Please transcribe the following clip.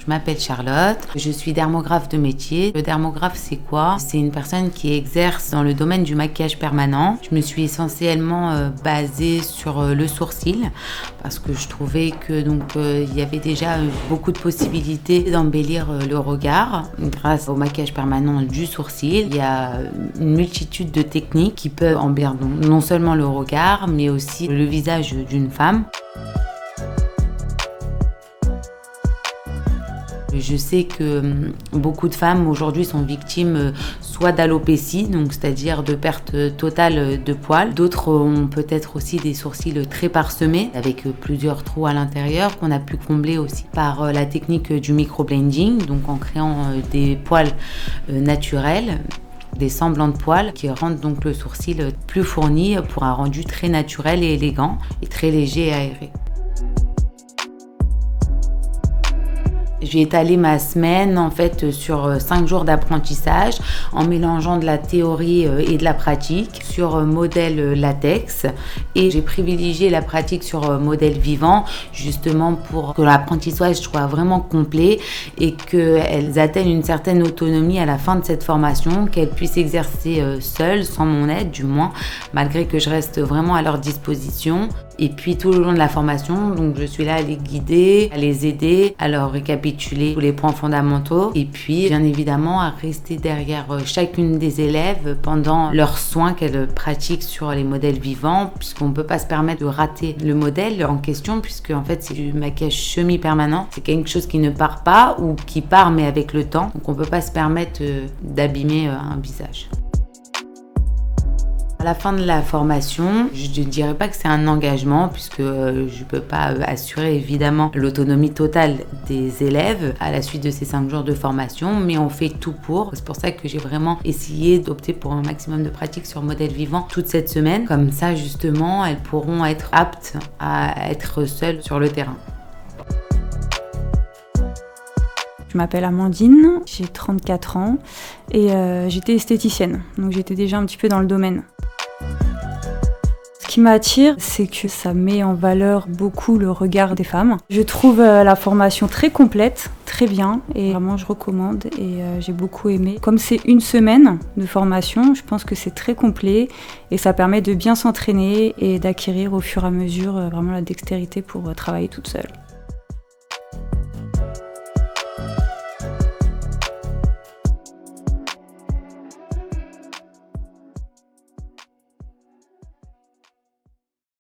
Je m'appelle Charlotte, je suis dermographe de métier. Le dermographe, c'est quoi? C'est une personne qui exerce dans le domaine du maquillage permanent. Je me suis essentiellement basée sur le sourcil parce que je trouvais que il y avait déjà beaucoup de possibilités d'embellir le regard grâce au maquillage permanent du sourcil. Il y a une multitude de techniques qui peuvent embellir non seulement le regard, mais aussi le visage d'une femme. Je sais que beaucoup de femmes aujourd'hui sont victimes soit d'alopécie, donc c'est-à-dire de perte totale de poils. D'autres ont peut-être aussi des sourcils très parsemés avec plusieurs trous à l'intérieur qu'on a pu combler aussi par la technique du microblending, donc en créant des poils naturels, des semblants de poils qui rendent donc le sourcil plus fourni pour un rendu très naturel et élégant et très léger et aéré. J'ai étalé ma semaine en fait sur 5 jours d'apprentissage en mélangeant de la théorie et de la pratique sur modèle latex, et j'ai privilégié la pratique sur modèle vivant justement pour que l'apprentissage soit vraiment complet et qu'elles atteignent une certaine autonomie à la fin de cette formation, qu'elles puissent exercer seules, sans mon aide du moins, malgré que je reste vraiment à leur disposition. Et puis tout le long de la formation, donc je suis là à les guider, à les aider, à leur récapituler tous les points fondamentaux. Et puis bien évidemment à rester derrière chacune des élèves pendant leurs soins qu'elles pratiquent sur les modèles vivants, puisqu'on ne peut pas se permettre de rater le modèle en question, puisque en fait c'est du maquillage semi-permanent. C'est quelque chose qui ne part pas ou qui part mais avec le temps. Donc on ne peut pas se permettre d'abîmer un visage. À la fin de la formation, je ne dirais pas que c'est un engagement puisque je ne peux pas assurer évidemment l'autonomie totale des élèves à la suite de ces 5 jours de formation, mais on fait tout pour. C'est pour ça que j'ai vraiment essayé d'opter pour un maximum de pratique sur modèle vivant toute cette semaine. Comme ça, justement, elles pourront être aptes à être seules sur le terrain. Je m'appelle Amandine, j'ai 34 ans et j'étais esthéticienne, donc j'étais déjà un petit peu dans le domaine. Ce qui m'attire, c'est que ça met en valeur beaucoup le regard des femmes. Je trouve la formation très complète, très bien, et vraiment je recommande et j'ai beaucoup aimé. Comme c'est une semaine de formation, je pense que c'est très complet et ça permet de bien s'entraîner et d'acquérir au fur et à mesure vraiment la dextérité pour travailler toute seule.